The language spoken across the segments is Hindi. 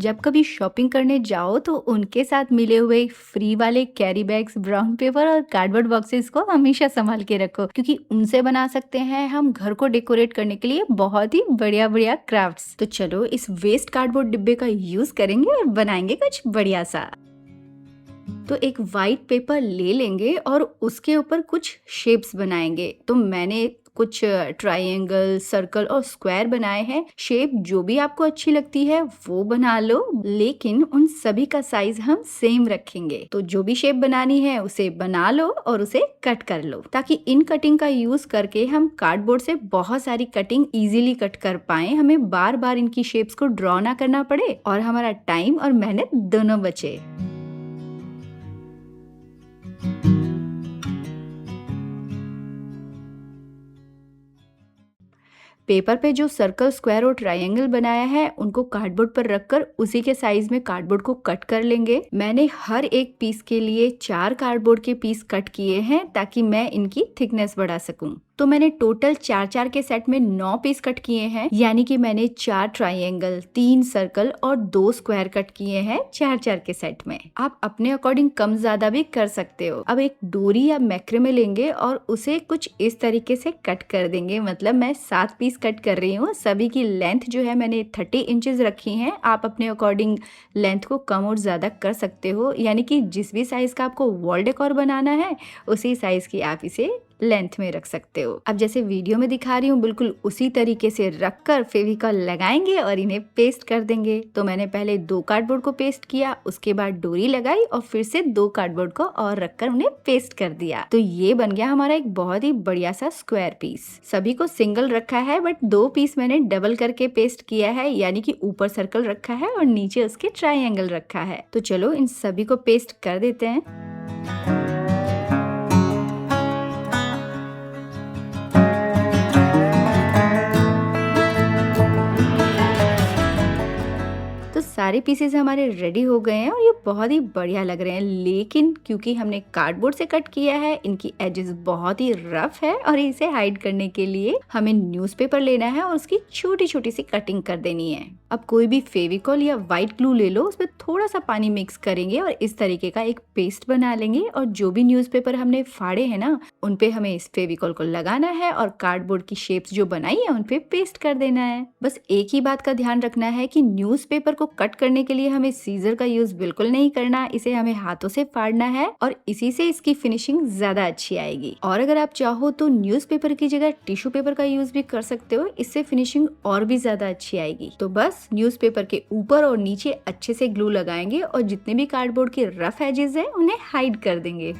जब कभी शॉपिंग करने जाओ तो उनके साथ मिले हुए फ्री वाले कैरी बैग्स, ब्राउन पेपर और कार्डबोर्ड बॉक्सेस को हमेशा संभाल के रखो, क्योंकि उनसे बना सकते हैं हम घर को डेकोरेट करने के लिए बहुत ही बढ़िया बढ़िया क्राफ्ट्स। तो चलो इस वेस्ट कार्डबोर्ड डिब्बे का यूज करेंगे और बनाएंगे कुछ बढ़िया सा। तो एक वाइट पेपर ले लेंगे और उसके ऊपर कुछ शेप्स बनाएंगे। तो मैंने कुछ ट्रायंगल, सर्कल और स्क्वायर बनाए हैं। शेप जो भी आपको अच्छी लगती है वो बना लो, लेकिन उन सभी का साइज हम सेम रखेंगे। तो जो भी शेप बनानी है उसे बना लो और उसे कट कर लो, ताकि इन कटिंग का यूज करके हम कार्डबोर्ड से बहुत सारी कटिंग इजीली कट कर पाए, हमें बार बार इनकी शेप्स को ड्रॉ ना करना पड़े और हमारा टाइम और मेहनत दोनों बचे। पेपर पे जो सर्कल, स्क्वायर और ट्रायंगल बनाया है उनको कार्डबोर्ड पर रखकर उसी के साइज में कार्डबोर्ड को कट कर लेंगे। मैंने हर एक पीस के लिए 4 कार्डबोर्ड के पीस कट किए हैं ताकि मैं इनकी थिकनेस बढ़ा सकूं। तो मैंने टोटल 4-4 के सेट में 9 पीस कट किए हैं, यानी कि मैंने 4 ट्रायंगल, 3 सर्कल और 2 स्क्वायर कट किए हैं 4-4 के सेट में। आप अपने अकॉर्डिंग कम ज्यादा भी कर सकते हो। अब एक डोरी या मैक्रेमे लेंगे और उसे कुछ इस तरीके से कट कर देंगे। मतलब मैं 7 पीस कट कर रही हूँ। सभी की लेंथ जो है मैंने 30 इंचेस रखी है। आप अपने अकॉर्डिंग लेंथ को कम और ज्यादा कर सकते हो, यानी कि जिस भी साइज का आपको वॉल डेकोर बनाना है उसी साइज की आप इसे लेंथ में रख सकते हो। अब जैसे वीडियो में दिखा रही हूँ बिल्कुल उसी तरीके से रखकर फेविकॉल लगाएंगे और इन्हें पेस्ट कर देंगे। तो मैंने पहले 2 कार्डबोर्ड को पेस्ट किया, उसके बाद डोरी लगाई और फिर से 2 कार्डबोर्ड को और रखकर उन्हें पेस्ट कर दिया। तो ये बन गया हमारा एक बहुत ही बढ़िया सा स्क्वायर पीस। सभी को सिंगल रखा है, बट 2 पीस मैंने डबल करके पेस्ट किया है, यानी कि ऊपर सर्कल रखा है और नीचे उसके ट्रायंगल रखा है। तो चलो इन सभी को पेस्ट कर देते हैं। सारे पीसेस हमारे रेडी हो गए हैं और ये बहुत ही बढ़िया लग रहे हैं, लेकिन क्योंकि हमने कार्डबोर्ड से कट किया है इनकी एजेस बहुत ही रफ है और इसे हाइड करने के लिए हमें न्यूज़पेपर लेना है और उसकी छोटी छोटी सी कटिंग कर देनी है। अब कोई भी फेविकॉल या व्हाइट ग्लू ले लो, उसमें थोड़ा सा पानी मिक्स करेंगे और इस तरीके का एक पेस्ट बना लेंगे और जो भी न्यूज़पेपर हमने फाड़े हैं ना उन पे हमें इस फेविकॉल को लगाना है और कार्डबोर्ड की शेप्स जो बनाई है उन पे पेस्ट कर देना है। बस एक ही बात का ध्यान रखना है कि न्यूज़पेपर को कट करने के लिए हमें सीजर का यूज बिल्कुल नहीं करना, इसे हमें हाथों से फाड़ना है और इसी से इसकी फिनिशिंग ज्यादा अच्छी आएगी। और अगर आप चाहो तो न्यूज़पेपर की जगह टिश्यू पेपर का यूज भी कर सकते हो, इससे फिनिशिंग और भी ज्यादा अच्छी आएगी। तो बस न्यूज़पेपर के ऊपर और नीचे अच्छे से ग्लू लगाएंगे और जितने भी कार्डबोर्ड के रफ एजेस है उन्हें हाइड कर देंगे।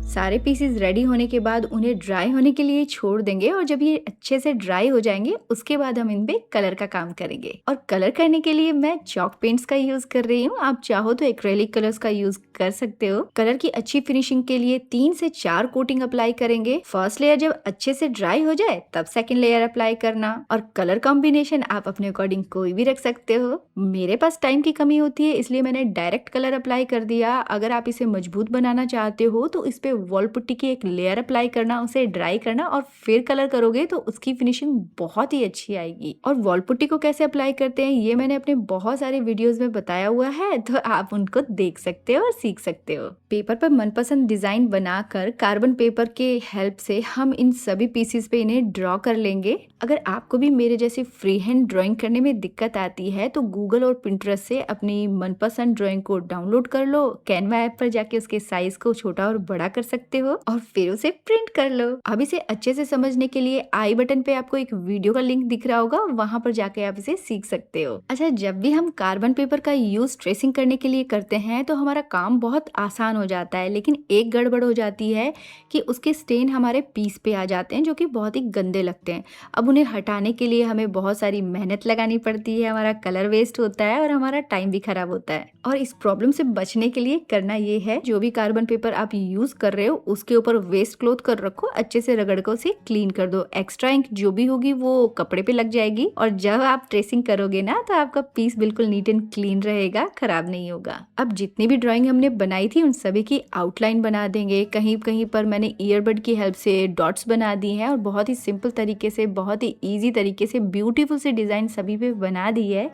सारे पीसेस रेडी होने के बाद उन्हें ड्राई होने के लिए छोड़ देंगे और जब ये अच्छे से ड्राई हो जाएंगे उसके बाद हम इन पे कलर का काम करेंगे। और कलर करने के लिए मैं चॉक पेंट्स का यूज कर रही हूँ, आप चाहो तो एक्रेलिक कलर्स का यूज कर सकते हो। कलर की अच्छी फिनिशिंग के लिए 3 से 4 कोटिंग अप्लाई करेंगे। फर्स्ट लेयर जब अच्छे से ड्राई हो जाए तब सेकेंड लेयर अप्लाई करना। और कलर कॉम्बिनेशन आप अपने अकॉर्डिंग कोई भी रख सकते हो। मेरे पास टाइम की कमी होती है इसलिए मैंने डायरेक्ट कलर अप्लाई कर दिया। अगर आप इसे मजबूत बनाना चाहते हो तो इस पे वॉल पुट्टी की एक लेयर अप्लाई करना, उसे ड्राई करना और फिर कलर करोगे तो उसकी फिनिशिंग बहुत ही अच्छी आएगी। और वॉल पुट्टी को कैसे अप्लाई करते हैं ये मैंने अपने बहुत सारे वीडियोस में बताया हुआ है, तो आप उनको देख सकते हो और सीख सकते हो। पेपर पर मनपसंद डिजाइन बनाकर कार्बन पेपर के हेल्प से हम इन सभी पीसेस पे इन्हें ड्रॉ कर लेंगे। अगर आपको भी मेरे जैसे फ्री हैंड ड्राइंग करने में दिक्कत आती है तो गूगल और पिंटरेस्ट से अपनी मनपसंद ड्राइंग को डाउनलोड कर लो। कैनवा ऐप पर जाके उसके साइज को छोटा और बड़ा कर सकते हो और फिर उसे प्रिंट कर लो। अब इसे अच्छे से समझने के लिए आई बटन पे आपको एक वीडियो का लिंक दिख रहा होगा, वहां पर जाके आप इसे सीख सकते हो। अच्छा, जब भी हम कार्बन पेपर का यूज ट्रेसिंग करने के लिए करते हैं तो हमारा काम बहुत आसान हो जाता है, लेकिन एक गड़बड़ हो जाती है कि उसके स्टेन हमारे पीस पे आ जाते हैं जो कि बहुत ही गंदे लगते हैं। अब उन्हें हटाने के लिए हमें बहुत सारी मेहनत लगानी पड़ती है, हमारा कलर वेस्ट होता है और हमारा टाइम भी खराब होता है। और इस प्रॉब्लम से बचने के लिए करना ये है, जो भी कार्बन पेपर आप यूज कर रहे रहे हो उसके ऊपर वेस्ट क्लॉथ कर रखो, अच्छे से रगड़ कर उसे क्लीन कर दो। एक्स्ट्रा इंक जो भी होगी वो कपड़े पे लग जाएगी और जब आप ट्रेसिंग करोगे ना तो आपका पीस बिल्कुल नीट एंड क्लीन रहेगा, खराब नहीं होगा। अब जितनी भी ड्राइंग हमने बनाई थी उन सभी की आउटलाइन बना देंगे। कहीं कहीं पर मैंने ईयरबड की हेल्प से डॉट्स बना दी हैं और बहुत ही सिंपल तरीके से, बहुत ही ईजी तरीके से ब्यूटीफुल से डिजाइन सभी पे बना दी है।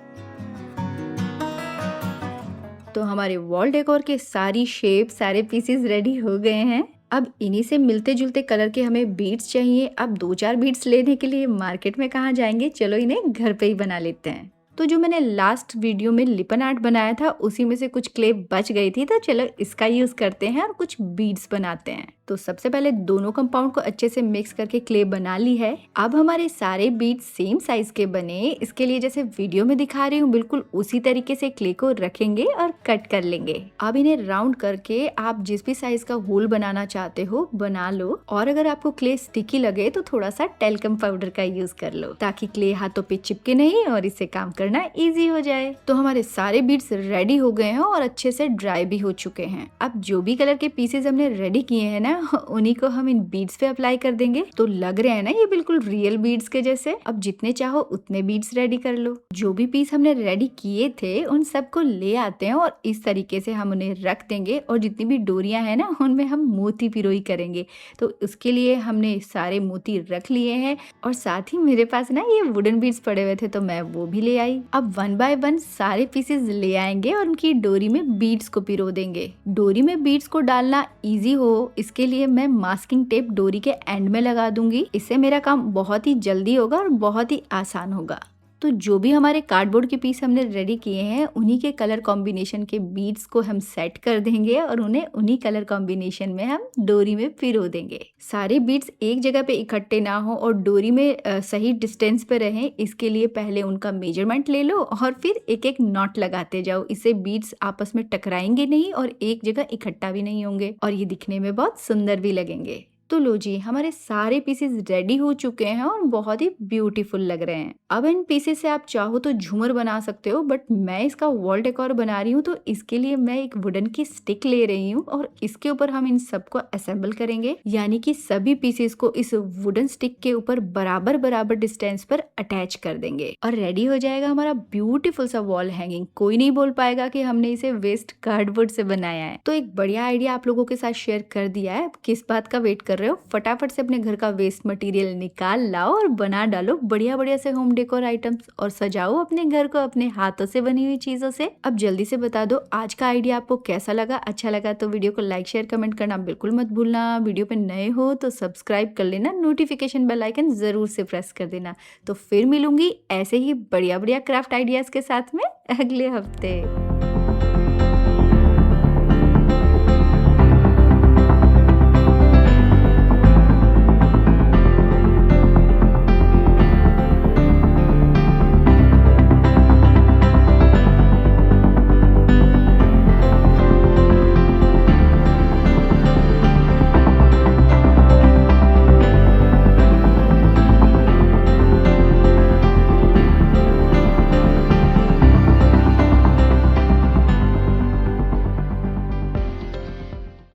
तो हमारे वॉल डेकोर के सारी शेप, सारे पीसेस रेडी हो गए हैं। अब इन्हीं से मिलते जुलते कलर के हमें बीड्स चाहिए। अब 2-4 बीड्स लेने के लिए मार्केट में कहाँ जाएंगे, चलो इन्हें घर पे ही बना लेते हैं। तो जो मैंने लास्ट वीडियो में लिपन आर्ट बनाया था उसी में से कुछ क्ले बच गई थी, तो चलो इसका यूज करते हैं और कुछ बीड्स बनाते हैं। तो सबसे पहले दोनों कंपाउंड को अच्छे से मिक्स करके क्ले बना ली है। अब हमारे सारे बीड्स सेम साइज के बने, इसके लिए जैसे वीडियो में दिखा रही हूँ बिल्कुल उसी तरीके से क्ले को रखेंगे और कट कर लेंगे। अब इन्हें राउंड करके आप जिस भी साइज का होल बनाना चाहते हो बना लो, और अगर आपको क्ले स्टिकी लगे तो थोड़ा सा टेल्कम पाउडर का यूज कर लो ताकि क्ले हाथों पे चिपके नहीं और इससे काम करना इजी हो जाए। तो हमारे सारे बीड्स रेडी हो गए हैं और अच्छे से ड्राई भी हो चुके हैं। अब जो भी कलर के पीसेस हमने रेडी किए हैं ना उन्हीं को हम इन बीड्स पे अप्लाई कर देंगे। तो लग रहे हैं ना ये बिल्कुल रियल बीड्स के जैसे। अब जितने चाहो उतने बीड्स रेडी कर लो। जो भी पीस हमने रेडी किए थे उन सबको ले आते हैं और इस तरीके से हम उन्हें रख देंगे और जितनी भी डोरियां हैं ना उनमें हम मोती पिरोई करेंगे। तो उसके लिए हमने सारे मोती रख लिए हैं और साथ ही मेरे पास ना ये वुडन बीड्स पड़े हुए थे तो मैं वो भी ले आई। अब 1 बाय 1 सारे पीसेस ले आएंगे और उनकी डोरी में बीड्स को पिरो देंगे। डोरी में बीड्स को डालना इजी हो इसके लिए मैं मास्किंग टेप डोरी के एंड में लगा दूंगी। इससे मेरा काम बहुत ही जल्दी होगा और बहुत ही आसान होगा। तो जो भी हमारे कार्डबोर्ड के पीस हमने रेडी किए हैं उन्हीं के कलर कॉम्बिनेशन के बीड्स को हम सेट कर देंगे और उन्हें उन्हीं कलर कॉम्बिनेशन में हम डोरी में पिरो देंगे। सारे बीड्स एक जगह पे इकट्ठे ना हो और डोरी में सही डिस्टेंस पे रहें, इसके लिए पहले उनका मेजरमेंट ले लो और फिर एक एक नॉट लगाते जाओ। इससे बीड्स आपस में टकराएंगे नहीं और एक जगह इकट्ठा भी नहीं होंगे और ये दिखने में बहुत सुंदर भी लगेंगे। तो लो जी, हमारे सारे पीसेस रेडी हो चुके हैं और बहुत ही ब्यूटीफुल लग रहे हैं। अब इन पीसेस से आप चाहो तो झूमर बना सकते हो, बट मैं इसका वॉल डेकोर बना रही हूँ तो इसके लिए मैं एक वुडन की स्टिक ले रही हूँ और इसके ऊपर हम इन सबको असेंबल करेंगे, यानी कि सभी पीसेस को इस वुडन स्टिक के ऊपर बराबर बराबर डिस्टेंस पर अटैच कर देंगे और रेडी हो जाएगा हमारा ब्यूटीफुल सा वॉल हैंगिंग। कोई नहीं बोल पाएगा कि हमने इसे वेस्ट कार्डबोर्ड से बनाया है। तो एक बढ़िया आइडिया आप लोगों के साथ शेयर कर दिया है। किस बात का वेट कर रहे हो, फटाफट से अपने घर का वेस्ट मटेरियल निकाल लाओ और बना डालो बढ़िया बढ़िया से होम डेकोर आइटम्स और सजाओ अपने घर को अपने हाथों से बनी हुई चीजों से। अब जल्दी से बता दो आज का आइडिया आपको कैसा लगा। अच्छा लगा तो वीडियो को लाइक शेयर कमेंट करना बिल्कुल मत भूलना। वीडियो पे नए हो तो सब्सक्राइब कर लेना, नोटिफिकेशन बेल आइकन जरूर से प्रेस कर देना। तो फिर मिलूंगी ऐसे ही बढ़िया बढ़िया क्राफ्ट आइडियाज के साथ में अगले हफ्ते।